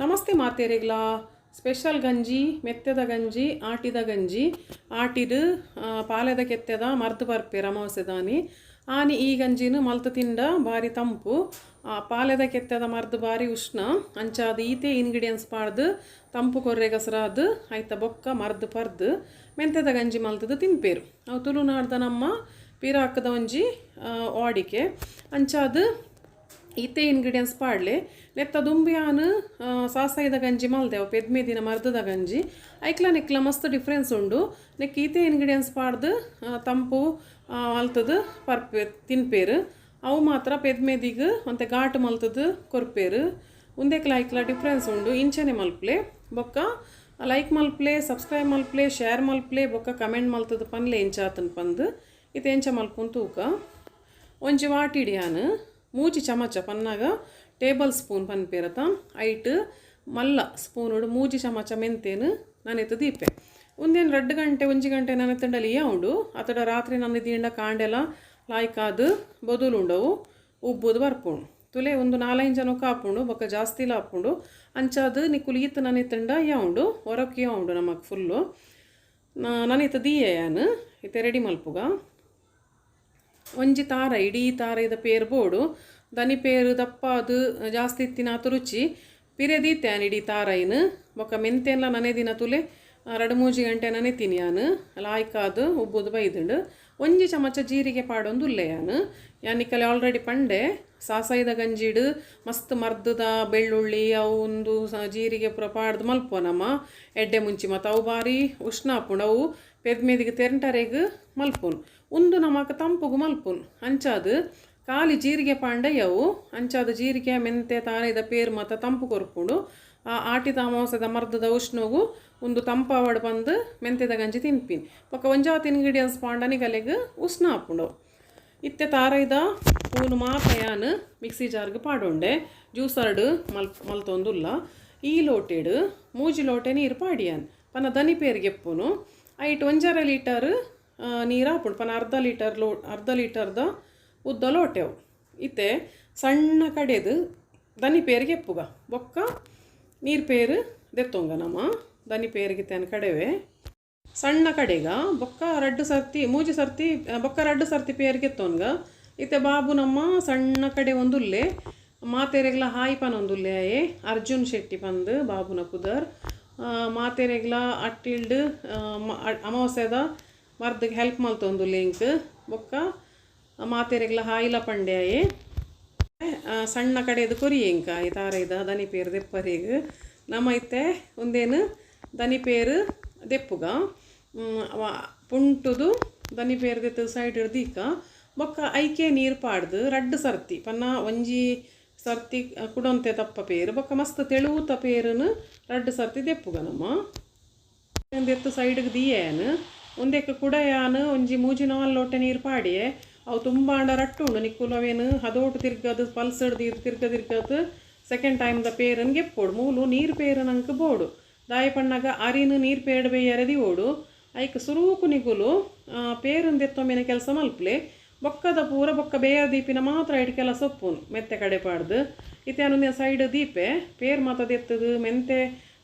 ನಮಸ್ತೆ ಮಾತೆರೆಗ್ಲ ಸ್ಪೆಷಲ್ ಗಂಜಿ ಮೆತ್ತದ ಗಂಜಿ ಆಟಿದ ಗಂಜಿ ಆಟಿಡು ಪಾಲೆದ ಕೆತ್ತದ ಮರ್ದು ಬರ್ಪೆರ್ ಅಮಾವಾಸ್ಯೆದಾನಿ ಆನಿ ಈ ಗಂಜಿನ ಮಲ್ತು ತಿಂಡ ಬಾರಿ ತಂಪು ಪಾಲೆದ ಕೆತ್ತದ ಮರ್ದು ಬಾರಿ ಉಷ್ಣ ಅಂಚಾದ ಈತೆ ಇಂಗ್ರೀಡಿಯೆಂಟ್ಸ್ ಪಾಡ್ದು ತಂಪು ಕೊರ್ರೆಗಸರಾದು ಐತ ಬೊಕ್ಕ ಮರ್ದು ಪರ್ದು ಮೆಂತೆದ ಗಂಜಿ ಮಲ್ತದು ತಿನ್ಪೇರು ಅವು ತುಳುನಾಡ್ದ ನಮ್ಮ ಪೀರಾಕದ ಒಂಜಿ ವಾಡಿಕೆ ಅಂಚಾದ ಈತೆ ಇಂಗ್ರೀಡಿಯೆಂಟ್ಸ್ ಪಾಡ್ಲೆ ನೆತ್ತ ದುಂಬಿಯಾನು ಸಾಸಾಯಿದ ಗಂಜಿ ಮಲ್ದೆವು ಪೆದ್ಮೆ ದಿನ ಮರ್ದದ ಗಂಜಿ ಐಕ್ಲ ಮಸ್ತ್ ಡಿಫ್ರೆನ್ಸ್ ಉಂಡು ನೆಕ್ ಈತೆ ಇಂಗ್ರೀಡಿಯೆಂಟ್ಸ್ ಪಾಡ್ದು ತಂಪು ಮಲ್ತದು ಪರ್ಪೆ ತಿನ್ಪೇರು ಅವು ಮಾತ್ರ ಪೆದ್ಮೆದಿಗೆ ಮತ್ತು ಘಾಟು ಮಲ್ತದು ಕೊರ್ಪೇರು ಐಕ್ಲ ಡಿಫ್ರೆನ್ಸ್ ಉಂಡು ಇಂಚನೆ ಮಲ್ಪ್ಲೆ ಬೊಕ್ಕ ಲೈಕ್ ಮಲ್ಪ್ಲೆ ಸಬ್ಸ್ಕ್ರೈಬ್ ಮಲ್ಪ್ಲೆ ಶೇರ್ ಮಲ್ಪ್ಲೆ ಬೊಕ್ಕ ಕಮೆಂಟ್ ಮಲ್ತದು ಪನ್ಲೆ ಎಂಚಾತನ್ ಪಂದು ಇದು ಎಂಚ ಮಲ್ಪುನ್ ತೂಕ ಒಂಜಿ ವಾಟಿಡಿಯಾನು ಮೂಜಿ ಚಮಚ ಪನ್ನಾಗ ಟೇಬಲ್ ಸ್ಪೂನ್ ಪನ್ಪೇರತ ಐಟ್ ಮಲ್ಲ ಸ್ಪೂನುಡು ಮೂಜಿ ಚಮಚ ಮೆಂತೇನು ನಾನೆತ್ತು ದೀಪೆ ಒಂದೇನು 2 ಗಂಟೆ 1 ಗಂಟೆ ನನೆತ್ತಂಡಲ್ಲಿ ಉಂಡು ಅತಡ ರಾತ್ರಿ ನನ್ನ ದಿಂಡ ಕಾಂಡೆಲ್ಲ ಲಾಯ್ಕಾದು ಬದುಲುಂಡವು ಉಬ್ಬುದು ಬರ್ಪುಂಡು ತುಲೆ ಒಂದು 4-5 ಜನ ಕಾಪುಂಡು ಬೊಕ್ಕ ಜಾಸ್ತಿ ಲಾಪುಂಡು ಅಂಚಾದು ನಿಕ್ಕುಲು ಈತ ನನೆತ್ತಂಡ ಉಂಡು ಹೊರಕ್ಕೆ ಉಂಡು ನಮಗೆ ಫುಲ್ಲು ನನೆತ್ತು ದೀಯನು ಇತ್ತೆ ರೆಡಿ ಮಲ್ಪುಗ ಒಂಜಿ ತಾರ ಇಡೀ ತಾರ ಇದ ಪೇರು ಬೋಡು ದನಿ ಪೇರು ದಪ್ಪ ಅದು ಜಾಸ್ತಿ ಇತ್ತಿನ ಆತು ರುಚಿ ಪಿರೆದೀತ್ಯಾನು ಇಡೀ ತಾರೈನು ಬೊಕ್ಕ ಮೆಂತೆಲ್ಲ ನನೆದಿನ ತುಲೆ 2-3 ಗಂಟೆ ನನೆತೀನಿ ಯಾನು ಲಾಯ್ಕಾದು ಉಬ್ಬುದು ಬೈದುಂಡು ಒಂಜಿ ಚಮಚ ಜೀರಿಗೆ ಪಾಡೊಂದು ಉಲ್ಲೆಯಾನು ಯಾನಿಕಲೆ ಆಲ್ರೆಡಿ ಪಂಡೆ ಸಾಸಾಯಿದ ಗಂಜಿಡು ಮಸ್ತ್ ಮರ್ದದ ಬೆಳ್ಳುಳ್ಳಿ ಅವು ಒಂದು ಜೀರಿಗೆ ಪುರ ಪಾಡ್ದು ಮಲ್ಪೋ ನಮ್ಮ ಎಡ್ಡೆ ಮುಂಚಿ ಮತ್ತು ಅವು ಬಾರಿ ಉಷ್ಣ ಹಾಪುಂಡು ಅವು ಪೆದ್ಮೆದಿಗೆ ತೆರಂಟರೆಗ್ ಮಲ್ಪುನ್ ಉಂದು ನಮಕ್ ತಂಪುಗು ಮಲ್ಪುನ್ ಅಂಚಾದು ಖಾಲಿ ಜೀರಿಗೆ ಪಾಂಡಯ್ಯವು ಅಂಚಾದ ಜೀರಿಗೆ ಮೆಂತೆ ತಾನೆದ ಪೇರು ಮತ್ತು ತಂಪು ಕೊರ್ಪುಂಡು ಆಟಿದ ಅಮಾವಾಸ್ಯದ ಮರ್ದದ ಉಷ್ಣಗೂ ಒಂದು ತಂಪಾವಡು ಬಂದು ಮೆಂತೆದ ಗಂಜಿ ತಿನ್ಪಿನ್ ಬೊಕ್ಕ ಒಂಜಾತ್ ಇಂಗ್ರೀಡಿಯೆಂಟ್ಸ್ ಪಾಂಡನಿ ಗಲೆಗ್ ಉಷ್ಣ ಹಾಪುಂಡು ಇತ್ತೆ ತಾರೈದ ಪೂನು ಮಾತಯಾನು ಮಿಕ್ಸಿ ಜಾರ್ಗೆ ಪಾಡೊಂಡೆ ಜ್ಯೂಸರ್ಡು ಮಲ್ತೊಂದುಲ್ಲ ಈ ಲೋಟೆಡು 3 ಲೋಟೆ ನೀರು ಪಾಡಿಯಾನ್ ಪನ ದನಿ ಪೇರಿಗೆ ಎಪ್ಪುನು ಐಟ್ 1.5 ಲೀಟರ್ ನೀರು ಹಾಪುಂಡು ಪನ ಅರ್ಧ ಲೀಟರ್ದ ಉದ್ದ ಲೋಟೆವು ಇತ್ತೆ ಸಣ್ಣ ಕಡೆದು ದನಿ ಪೇರಿಗೆ ಎಪ್ಪುಗ ಬೊಕ್ಕ ನೀರು ಪೇರು ದೆತ್ತೊಂಗ ನಮ್ಮ ದನಿ ಪೇರಿಗೆ ತೇನು ಕಡೆವೆ ಸಣ್ಣ ಕಡೆಗ ಬೊಕ್ಕ 2 ಸರ್ತಿ 3 ಸರ್ತಿ ಬೊಕ್ಕ 2 ಸರ್ತಿ ಪೇರಿಗೆ ಎತ್ತೊಂಗ ಇತ್ತೆ ಬಾಬು ನಮ್ಮ ಸಣ್ಣ ಕಡೆ ಒಂದುಲ್ಲೆ ಮಾತೆರೆಗ್ಲ ಹಾಯಿ ಪನ್ ಒಂದುಲ್ಲೆ ಅರ್ಜುನ್ ಶೆಟ್ಟಿ ಪಂದು ಬಾಬುನ ಕುದರ್ ಮಾತೆರೆಗ್ಲ ಅಟ್ಟಿಲ್ಡು ಅಮಾವಾಸ್ಯದ ಮರ್ದಗೆ ಹೆಲ್ಪ್ ಮಲ್ತೊಂದು ಲಿಂಕ್ ಬೊಕ್ಕ ಮಾತೆರೆಗ್ಲ ಹಾಯಿಲ ಪಂಡೆ ಸಣ್ಣ ಕಡೆದು ಕೊರಿಯಂಕ ಈ ತಾರೈದ ದನಿ ಪೇರು ದೆಪ್ಪರಿಗೆ ನಮ್ಮ ಐತೆ ಒಂದೇನು ದನಿ ಪೇರು ದೆಪ್ಪುಗ ಪುಂಟುದು ದನಿ ಪೇರು ದೆತ್ತು ಸೈಡ್ ಹಿಡ್ದೀಕ ಬೊಕ್ಕ ಐಕೆ ನೀರು ಪಾಡ್ದು 2 ಸರ್ತಿ ಪನ್ನ ಒಂಜಿ ಸರ್ತಿ ಕುಡೊಂತೆ ತಪ್ಪ ಪೇರು ಬೊಕ್ಕ ಮಸ್ತ್ ತೆಳುವುತ ಪೇರುನು 2 ಸರ್ತಿ ದೆಪ್ಪುಗ ನಮ್ಮ ದೆತ್ತು ಸೈಡ್ಗೆ ದಿಯೇನು ಒಂದಕ್ಕೆ ಕುಡಯಾನು ಒಂಜಿ 3-4 ಲೋಟೆ ನೀರು ಪಾಡಿಯೇ ಅವು ತುಂಬ ಅಂಡ ರಟ್ಟುಂಡು ನಿಕ್ಕುಲು ಅವೇನು ಹದೋಟು ತಿರ್ಗದು ಪಲ್ಸಡ್ದು ತಿರ್ಗದು ಸೆಕೆಂಡ್ ಟೈಮ್ದ ಪೇರನ್ಗೆ ಎಪ್ಪೋಡು ಮೂಲು ನೀರು ಪೇರು ನಂಗೆ ಬೋಡು ದಾಯ ಪಣ್ಣಾಗ ಅರಿನು ನೀರು ಪೇಡು ಬೇಯರದಿ ಓಡು ಐಕ್ ಸುರೂಕು ನಿಗುಲು ಪೇರನ್ ದೆತ್ತೊಮ್ಮಿನ ಕೆಲಸ ಮಲ್ಪ್ಲೆ ಬೊಕ್ಕದ ಪೂರ ಬೊಕ್ಕ ಬೇಯ ದೀಪಿನ ಮಾತ್ರ ಇಟ್ಟು ಕೆಲಸ ಒಪ್ಪುನು ಮೆತ್ತೆ ಕಡೆ ಪಾಡ್ದು ಇತ್ಯಾನು ಸೈಡ್ ದೀಪೆ ಪೇರು ಮಾತ ದೆತ್ತದು ಮೆಂತೆ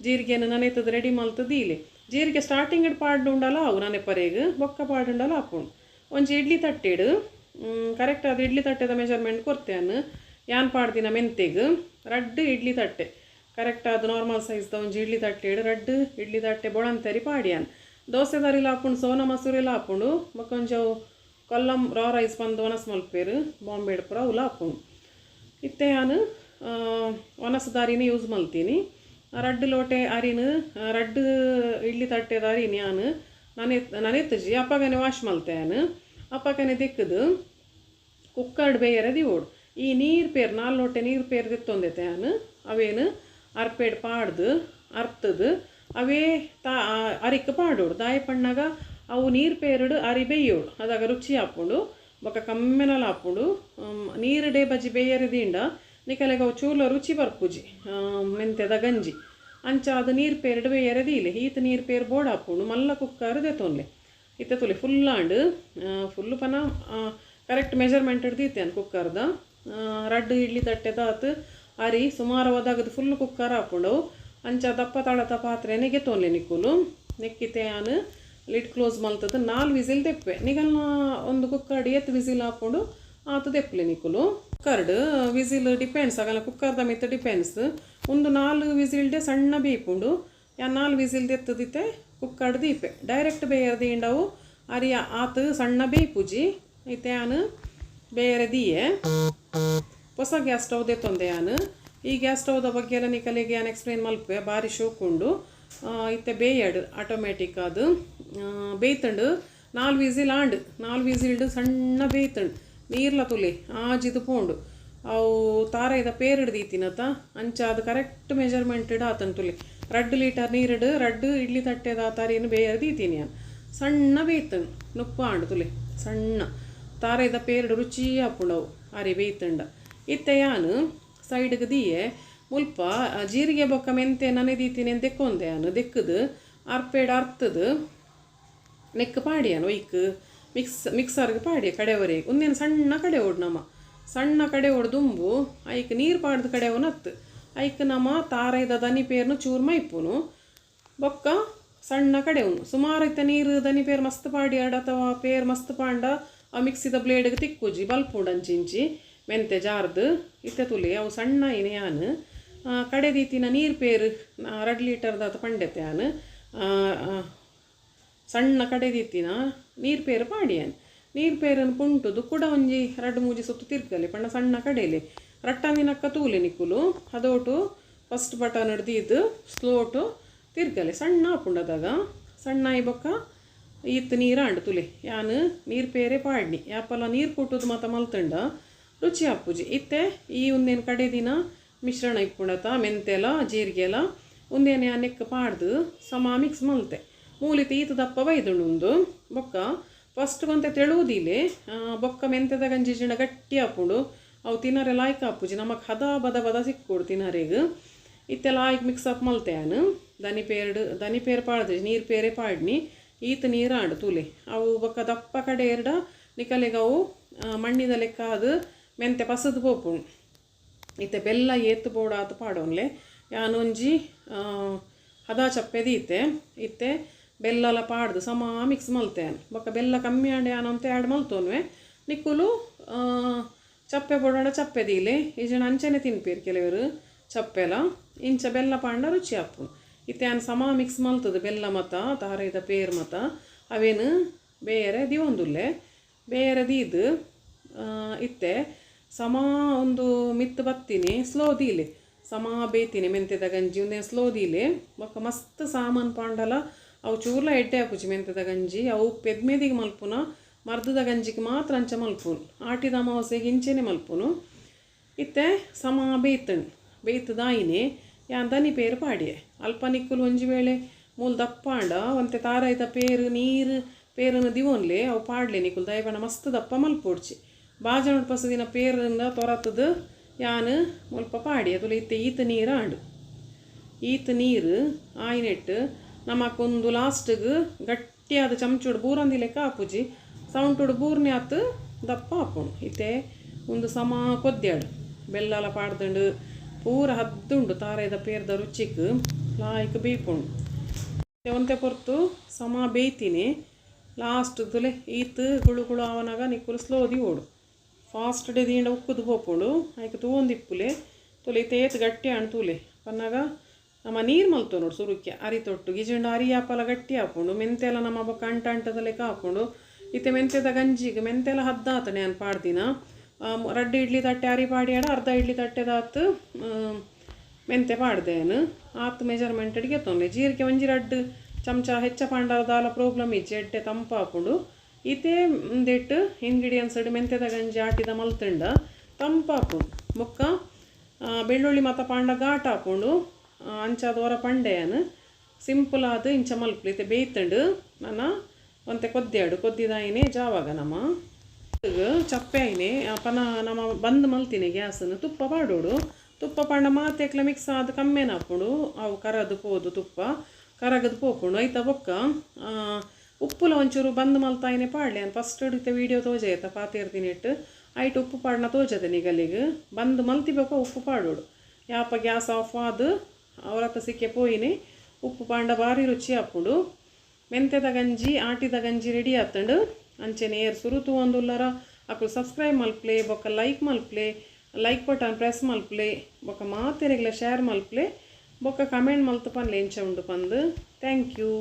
ಜೀರಿಗೆಯನ್ನು ನನೆತದು ರೆಡಿ ಮಲ್ತದು ಇಲ್ಲಿ ಜೀರಿಗೆ ಸ್ಟಾರ್ಟಿಂಗ್ ಇಡ್ ಪಾಡು ಉಂಡಲ್ಲ ಅವು ನನೆ ಪರೆಗೆ ಬೊಕ್ಕ ಪಾಡು ಉಂಡಲ್ಲ ಹಾಪುಂಡು ಒಂಜಿ ಇಡ್ಲಿ ತಟ್ಟೆಡು ಕರೆಕ್ಟ್ ಅದು ಇಡ್ಲಿ ತಟ್ಟೆದ ಮೆಜರ್ಮೆಂಟ್ ಕೊರ್ತೇನು ಯಾನ್ ಪಾಡ್ದಿನ ಮೆಂತೆಗೆ 2 ಇಡ್ಲಿ ತಟ್ಟೆ ಕರೆಕ್ಟ್ ಅದು ನಾರ್ಮಲ್ ಸೈಜ್ದ ಒಂಜಿ ಇಡ್ಲಿ ತಟ್ಟೆಡು 2 ಇಡ್ಲಿ ತಟ್ಟೆ ಬೊಳಂತರಿ ಪಾಡ್ಯಾನ್ ದೋಸೆ ದಾರಿಲ ಹಾಪುಂಡು ಸೋನಾ ಮಸೂರಿಲ ಹಾಪುಂಡು ಬೊಕ್ಕ ಒಂಜವು ಕೊಲ್ಲಂ ರಾ ರೈಸ್ ಬಂದು ಒನಸ್ ಮಲ್ಪೇರು ಬಾಂಬೆಡ್ ಪುರ ಅವುಲ ಹಾಪುಂಡು ಇತ್ತೆ ನಾನು ಒನಸ್ ದಾರಿನೇ ಯೂಸ್ ಮಲ್ತೀನಿ 2 ಲೋಟೆ ಅರಿನು 2 ಇಡ್ಲಿ ತಟ್ಟೆದ ಅರಿನು ನಾನು ನನೆತ್ತಜಿ ಅಪ್ಪಗನೆ ವಾಶ್ ಮಲ್ತೇನು ಅಪ್ಪಗನೆ ದಿಕ್ಕದು ಕುಕ್ಕರ್ಡ್ ಬೇಯರದಿ ಓಡು ಈ ನೀರು ಪೇರು 4 ಲೋಟೆ ನೀರು ಪೇರು ದಿತ್ತೊಂದೈತೆ ನಾನು ಅವೇನು ಅರ್ಪೇಡ್ ಪಾಡ್ದು ಅರ್ತದು ಅವೇ ಅರಿಕ್ಕೆ ಪಾಡೋಡು ದಾಯ ಪಣ್ಣಾಗ ಅವು ನೀರು ಪೇರುಡು ಅರಿ ಬೇಯೋಡು ಅದಾಗ ರುಚಿ ಹಾಪುಂಡು ಬೊಕ್ಕ ಕಮ್ಮೆನಲ್ಲ ಹಾಪುಂಡು ನೀರು ಡೇ ಬಜ್ಜಿ ಬೇಯರದಿಂಡ ನಿಕಲೆಗೆ ಅವು ಚೂಲ ರುಚಿ ಬರ್ಪುಜಿ ಮೆಂತೆದ ಗಂಜಿ ಅಂಚ ಅದು ನೀರು ಪೇರ್ಡು ಬೇಯರದಿ ಇಲ್ಲ ಈತ ನೀರು ಪೇರು ಬೋರ್ಡ್ ಹಾಪುಂಡು ಮಲ್ಲ ಕುಕ್ಕರ್ ದೆತ್ತೊನ್ಲೆ ಇತ್ತ ತುಲೆ ಫುಲ್ಲು ಪನ ಕರೆಕ್ಟ್ ಮೆಜರ್ಮೆಂಟ್ ಹಿಡ್ದಿತ್ತೇನು ಕುಕ್ಕರ್ದ 2 ಇಡ್ಲಿ ತಟ್ಟೆದ ಆತು ಅರಿ ಸುಮಾರು ಒದಗದು ಫುಲ್ ಕುಕ್ಕರ್ ಹಾಕೊಂಡು ಅಂಚ ದಪ್ಪ ತಳತ ಪಾತ್ರೆನೆ ಗೆತ್ತೋನ್ಲೆ ನಿಕ್ಕುಲು ನೆಕ್ಕಿತೆ ನಾನು ಲಿಡ್ ಕ್ಲೋಸ್ ಮಲ್ತದ 4 ವಿಸಿಲ್ ತೆಪ್ಪೆ ನಿಗಲ್ನ ಒಂದು ಕುಕ್ಕರ್ಡ್ ಎತ್ತು ವಿಸಿಲ್ ಹಾಕೊಂಡು ಆತು ತೆಪ್ಪಲೆ ನಿಕ್ಕುಲು ಕುಕ್ಕರ್ಡ್ ವಿಸಿಲ್ ಡಿಪೆಂಡ್ಸ್ ಆಗಲ್ಲ ಕುಕ್ಕರ್ದ ಮಿತ್ತ ಡಿಪೆಂಡ್ಸ್ ಒಂದು 4 ವಿಸಿಲ್ಡೆ ಸಣ್ಣ ಬೇಯ್ಪುಂಡು 4 ವಿಸಿಲ್ ತೆತ್ತದಿತ್ತೆ ಕುಕ್ಕರ್ಡ್ ದೀಪೆ ಡೈರೆಕ್ಟ್ ಬೇಯರ್ದು ಇಂಡವು ಅರಿ ಆತು ಸಣ್ಣ ಬೇಯ್ಪುಜಿ ಐತೆ ನಾನು ಬೇರೆ ದೀಯೆ ಹೊಸ ಗ್ಯಾಸ್ ಸ್ಟವ್ ತೆತ್ತೊಂದೆ ನಾನು ಈ ಗ್ಯಾಸ್ ಸ್ಟವ್ದ ಬಗ್ಗೆ ಎಲ್ಲ ನಿಕಲಿಗೆ ನಾನು ಎಕ್ಸ್ಪ್ಲೇನ್ ಮಲ್ಪೆ ಭಾರಿ ಶೋಕುಂಡು ಇತ್ತೆ ಬೇಯಡ್ ಆಟೋಮೆಟಿಕ್ ಅದು ಬೇಯ್ತಂಡು 4 ವಿಸಿಲ್ ಆಂಡ್ 4 ವಿಸಿಲ್ಡು ಸಣ್ಣ ಬೇಯ್ತಂಡು ನೀರ್ಲ ತುಲಿ ಆಜಿದು ಪೋಂಡು ಅವು ತಾರೈದ ಪೇರಿಡ್ ದೀತಿನತ ಅಂಚ ಅದು ಕರೆಕ್ಟ್ ಮೆಜರ್ಮೆಂಟ್ ಆತನ್ ತುಲಿ 2 ಲೀಟರ್ ನೀರಿಡು 2 ಇಡ್ಲಿ ತಟ್ಟೆದ ತಾರೇನು ಬೇಯರ್ ದೀತೀನಿ ನಾನು ಸಣ್ಣ ಬೇಯ್ತಂಡು ನುಪ್ಪು ಆಂಡು ತುಲಿ ಸಣ್ಣ ತಾರೈದ ಪೇರಿಡು ರುಚಿ ಹಾಪುಂಡವು ಅರಿ ಬೇಯ್ತಂಡ ಇತ್ತೆ ಯಾನು ಸೈಡ್ಗೆ ದೀಯೆ ಮುಲ್ಪ ಜೀರಿಗೆ ಬೊಕ್ಕ ಮೆಂತೆ ನನೆ ದೀತೀನಿ ಅಂತ ತೆಕ್ಕೊಂದೆ ನಾನು ದೆಕ್ಕದು ಅರ್ಪೇಡ್ ಅರ್ತದು ನೆಕ್ ಪಾಡಿಯಾನು ಒಯ್ಕ್ ಮಿಕ್ಸರ್ಗೆ ಪಾಡಿ ಕಡೆವರೆಗೆ ಒಂದೇನು ಸಣ್ಣ ಕಡೆ ಓಡು ನಮ್ಮ ಸಣ್ಣ ಕಡೆ ಓಡು ದುಂಬು ಐಕ್ ನೀರು ಪಾಡ್ದ ಕಡೆ ನತ್ತು ಐಕ್ ನಮ್ಮ ತಾರೈದ ದನಿ ಪೇರ್ನು ಚೂರು ಮೈಪುನು ಬೊಕ್ಕ ಸಣ್ಣ ಕಡೆ ಉಣ್ಣು ಸುಮಾರು ಐತೆ ನೀರು ದನಿ ಪೇರ್ ಮಸ್ತ್ ಪಾಡಿ ಆಡ ಅಥವಾ ಪೇರ್ ಮಸ್ತ್ ಪಾಂಡ ಆ ಮಿಕ್ಸಿದ ಬ್ಲೇಡ್ಗೆ ತಿಕ್ಕುಜಿ ಬಲ್ಪುಂಡು ಅಂಚಿಂಚಿ ಮೆಂತೆ ಜಾರ್ದು ಇತ್ತೆ ತುಲಿ ಅವು ಸಣ್ಣ ಇನ್ನು ಯಾನು ಕಡೆ ದೀತಿನ ನೀರು ಪೇರು 2 ಲೀಟರ್ದ ಪಂಡೆತೆ ಯಾನು ಸಣ್ಣ ಕಡೆ ದೀತಿನ ನೀರು ಪೇರು ಪಾಡಿಯಾನು ನೀರು ಪೇರನ್ನು ಪುಂಟುದು ಕೂಡ ಒಂಜಿ 2-3 ಸುತ್ತು ತಿರ್ಗಲಿ ಪಂಡ ಸಣ್ಣ ಕಡೆಯಲ್ಲಿ ರಟ್ಟಂದಿನಕ್ಕ ತೂಲೆ ನಿಕ್ಕುಲು ಅದೋಟು ಫಸ್ಟ್ ಬಟನ್ ಹಿಡ್ದಿದ್ದು ಸ್ಲೋಟು ತಿರ್ಗಲಿ ಸಣ್ಣ ಹಾಪುಂಡದಾಗ ಸಣ್ಣ ಬೊಕ್ಕ ಈತ್ ನೀರು ಆಂಡು ತುಲಿ ಯಾನು ನೀರು ಪೇರೆ ಪಾಡ್ನಿ ಯಾಪಲ್ಲ ನೀರು ಕೊಟ್ಟುದು ಮಾತ ಮಲ್ತಂಡ ರುಚಿ ಹಾಪುಜಿ ಇತ್ತೆ ಈ ಒಂದೇನು ಕಡೆ ದಿನ ಮಿಶ್ರಣ ಇಪ್ಪುಂಡತ ಮೆಂತೆಲ ಜೀರಿಗೆಲ ಒಂದೇನು ನೆಕ್ಕ ಪಾಡ್ದು ಸಮ ಮಿಕ್ಸ್ ಮಲ್ತೆ ಮೂಲಿತ ಈತ ದಪ್ಪ ಬೈದುಂಡು ಬೊಕ್ಕ ಫಸ್ಟ್ ಕೊಂತೆ ತೆಳುವುದಿಲೆ ಬೊಕ್ಕ ಮೆಂತೆದ ಗಂಜಿ ಜಿಣ ಗಟ್ಟಿ ಹಾಪುಂಡು ಅವು ತಿನ್ನರೆ ಲಾಯ್ಕ್ ಹಾಪುಜಿ ನಮಗೆ ಹದ ಬದ ಸಿಕ್ಕೊಡು ತಿನ್ನರೆಗೆ ಇತ್ತೆ ಲಾಯ್ಕ್ ಮಿಕ್ಸ್ ಅಪ್ ಮಲ್ತೆ ಯಾನು ದನಿ ಪೇರು ಪಾಡ್ದು ನೀರು ಪೇರೆ ಪಾಡ್ನಿ ಈತ ನೀರು ಆಂಡು ತೂಲೆ ಅವು ಬೊಕ್ಕ ದಪ್ಪ ಕಡೆ ಎರಡ ನಿಕಲೆಗೆ ಅವು ಮಣ್ಣಿದ ಲೆಕ್ಕ ಅದು ಮೆಂತೆ ಪಸದು ಪೋಪುಂಡು ಇತ್ತೆ ಬೆಲ್ಲ ಏತ್ತು ಬೋಡ ಆತು ಪಾಡೋನ್ಲೆ ಯಾನೊಂಜಿ ಹದ ಚಪ್ಪೆ ದೀತೆ ಇತ್ತೆ ಬೆಲ್ಲ ಪಾಡ್ದು ಸಮ ಮಿಕ್ಸ್ ಮಲ್ತೆ ಬೊಕ್ಕ ಬೆಲ್ಲ ಕಮ್ಮಿ ಆಂಡೆ ಯಾನಂತ ಆ್ಯಡ್ ಮಲ್ತೋನ್ವೆ ನಿಕ್ಕುಲು ಚಪ್ಪೆ ಬೋಡಾಡ ಚಪ್ಪೆ ದೀಲೆ ಈ ಜನ ಅಂಚನೆ ತಿನ್ಪೇರು ಕೆಲವರು ಚಪ್ಪೆಲ ಇಂಚ ಬೆಲ್ಲ ಪಾಂಡ ರುಚಿ ಹಾಪು ಇತ್ತೆ ಯಾನು ಸಮ ಮಿಕ್ಸ್ ಮಲ್ತದು ಬೆಲ್ಲ ಮತ ತಾರೈದ ಪೇರು ಮತ ಅವೇನು ಬೇರೆ ದಿವೊಂದುಲ್ಲೆ ಬೇರೆ ದೀದು ಇತ್ತೆ ಸಮ ಒಂದು ಮಿತ್ತು ಬತ್ತೀನಿ ಸ್ಲೋ ದೀಲೆ ಸಮ ಬೇಯ್ತೀನಿ ಮೆಂತೆದ ಗಂಜಿ ಒಂದೇನು ಸ್ಲೋ ದೀಲೆ ಬೊಕ್ಕ ಮಸ್ತ್ ಸಾಮಾನು ಪಾಂಡಲ ಅವು ಚೂರ್ಲ ಎಡ್ಡೆ ಹಾಕುಜಿ ಮೆಂತೆದ ಗಂಜಿ ಅವು ಪೆದ್ಮೇದಿಗೆ ಮಲ್ಪುನ ಮರ್ದದ ಗಂಜಿಗೆ ಮಾತ್ರ ಅಂಚ ಮಲ್ಪುನು ಆಟಿದ ಅಮಾವಾಸ್ಯೆಗೆ ಇಂಚೆನೆ ಮಲ್ಪುನು ಇತ್ತೆ ಸಮ ಬೇಯ್ತದಾಯಿನೇ ಯಾನ್ ದನಿ ಪೇರು ಪಾಡಿಯೆ ಅಲ್ಪ ನಿಕ್ಕುಲು ಒಂಜಿ ವೇಳೆ ಮೂಲ ದಪ್ಪಾಂಡ ಒಂತೆ ತಾರೈದ ಪೇರು ನೀರು ಪೇರನ್ನು ದಿವೊನ್ಲೆ ಅವು ಪಾಡ್ಲೆ ನಿಕ್ಕುಲು ದಯಬಣ್ಣ ಮಸ್ತ್ ದಪ್ಪ ಮಲ್ಪೋಡ್ಚಿ ಬಾಜನೋಡ್ ಪಸದಿನ ಪೇರಿಂದ ತೊರತದು ಯಾನು ಮುಲ್ಪ ಪಾಡಿ ಅದು ಇತ್ತೆ ಈತ ನೀರು ಆಂಡು ಈತ ನೀರು ಆಯ್ನೆಟ್ಟು ನಮಕೊಂದು ಲಾಸ್ಟ್ಗೆ ಗಟ್ಟಿಯಾದ ಚಮಚೋಡು ಬೂರಂದಿ ಲೆಕ್ಕ ಹಾಪುಜಿ ಸೌಂಟೋಡು ಬೂರ್ನೆ ಆತು ದಪ್ಪ ಹಾಪುಣು ಇತ್ತೆ ಒಂದು ಸಮ ಕೊದ್ಯಾಡು ಬೆಲ್ಲಲ ಪಾಡ್ದಂಡು ಪೂರ ಹದ್ದುಂಡು ತಾರೈದ ಪೇರ್ದ ರುಚಿಗೆ ಲಾಯ್ಕ್ ಬೇಯ್ಪುಂಡು ಒಂತೆ ಪೊರ್ತು ಸಮ ಬೇಯ್ತೀನಿ ಲಾಸ್ಟ್ ತುಲೆ ಈತ್ ಗುಳು ಅವನಾಗ ನಿಕ್ಕುಲು ಸ್ಲೋದಿ ಓಡು ಫಾಸ್ಟ್ ಡೇ ದೀಂಡ ಉಕ್ಕುದು ಪೋಪುಂಡು ಆಯ್ಕೆ ತೂಂದಿಪ್ಪುಲೆ ತುಲೆ ತೇತ್ ಗಟ್ಟಿ ಅಣ್ ತೂಲೆ ಪನ್ನಾಗ ನಮ್ಮ ನೀರು ಮಲ್ತು ನೋಡು ಸುರುಕ್ಯ ಅರಿ ತೊಟ್ಟು ಗಿಜಂಡ ಅರಿ ಆಪಲ ಗಟ್ಟಿ ಹಾಕೊಂಡು ಮೆಂತೆಲ್ಲ ನಮ್ಮ ಬೊಕ್ಕ ಅಂಟದ ಲೆಕ್ಕ ಹಾಕೊಂಡು ಇತ್ತೆ ಮೆಂತೆದ ಗಂಜಿಗೆ ಮೆಂತೆಲ್ಲ ಹದ್ದಾತನೆ ನಾನು ಪಾಡ್ದಿನ 2 ಇಡ್ಲಿ ತಟ್ಟೆ ಅರಿ ಪಾಡಿ ಆಡ ಅರ್ಧ ಇಡ್ಲಿ ತಟ್ಟೆದಾತು ಮೆಂತೆ ಪಾಡ್ದೇನು ಆತು ಮೆಜರ್ಮೆಂಟ್ ಅಡಿಗೆ ತೊಂದ್ರೆ ಜೀರಿಗೆ ಒಂಜಿ 2 ಚಮಚ ಹೆಚ್ಚ ಪಾಂಡದ ದಾಲ ಪ್ರಾಬ್ಲಮ್ ಇಜ್ಜಿ ಎಡ್ಡೆ ತಂಪು ಹಾಕೊಂಡು ಇದೇ ಒಂದೆಟ್ಟು ಇಂಗ್ರೀಡಿಯೆಂಟ್ಸ್ ಮೆಂತೆದ ಗಂಜಿ ಆಟಿದ ಮಲ್ತಂಡ ತಂಪು ಹಾಕೊಂಡು ಬೊಕ್ಕ ಬೆಳ್ಳುಳ್ಳಿ ಮತ್ತು ಪಾಂಡ ಘಾಟ್ ಹಾಕೊಂಡು ಅಂಚಾದ ಹೊರ ಪಂಡೆಯನು ಸಿಂಪಲ್ ಆದ ಇಂಚ ಮಲ್ಪಲಿತೆ ಬೇಯ್ತಂಡು ನಾನು ಒಂತೆ ಕೊದ್ದಿದಾಯಿನೇ ಜಾವಾಗ ನಮ್ಮ ಚಪ್ಪೆ ಆಯ್ನೆ ಪನ ನಮ್ಮ ಬಂದ್ ಮಲ್ತೀನಿ ಗ್ಯಾಸನ್ನು ತುಪ್ಪ ಪಾಡೋಡು ತುಪ್ಪ ಪಾಂಡ ಮಾತೆಕ್ಲ ಮಿಕ್ಸ್ ಆದ ಕಮ್ಮೆನ ಹಾಕೊಂಡು ಅವು ಕರದು ಪೋದು ತುಪ್ಪ ಕರಗದು ಪೋಕೊಂಡು ಐತ ಬೊಕ್ಕ ಉಪ್ಪುಲ ಒಂಚೂರು ಬಂದ್ ಮಲ್ತಾಯಿನೇ ಪಾಡ್ಲಿ ಅಂತ ಫಸ್ಟ್ ಹಿಡಿತ ವೀಡಿಯೋ ತೋಜಾಯ್ತ ಪಾತಿರ್ತೀನಿ ಇಟ್ಟು ಐಟು ಉಪ್ಪು ಪಾಡ್ನ ತೋಜದೆ ನಿಗಲಿಗೆ ಬಂದು ಮಲ್ತಿಬೇಕು ಉಪ್ಪು ಪಾಡೋಡು ಯಾಪ ಗ್ಯಾಸ್ ಆಫ್ ಆದು ಅವರತ್ತ ಸಿಕ್ಕೆ ಪೋಯಿನಿ ಉಪ್ಪು ಪಾಂಡ ಭಾರಿ ರುಚಿ ಅಪ್ಪುಡು ಮೆಂತೆದ ಗಂಜಿ ಆಟಿದ ಗಂಜಿ ರೆಡಿ ಆತಂಡು ಅಂಚೆನೆ ಏರ್ ಸುರುತು ಒಂದುಲ್ಲರ ಅಕ್ಕಳು ಸಬ್ಸ್ಕ್ರೈಬ್ ಮಲ್ಪ್ಲೆ ಬೊಕ್ಕ ಲೈಕ್ ಮಲ್ಪ್ಲೆ ಲೈಕ್ ಬಟನ್ ಪ್ರೆಸ್ ಮಲ್ಪ್ಲೆ ಬೊಕ್ಕ ಮಾತೆರೆಗ್ಲ ಶೇರ್ ಮಲ್ಪ್ಲೆ ಬೊಕ್ಕ ಕಮೆಂಟ್ ಮಲ್ತು ಪನ್ಲೆ ಎಂಚ ಉಂಡು ಪಂದು ಥ್ಯಾಂಕ್ ಯು.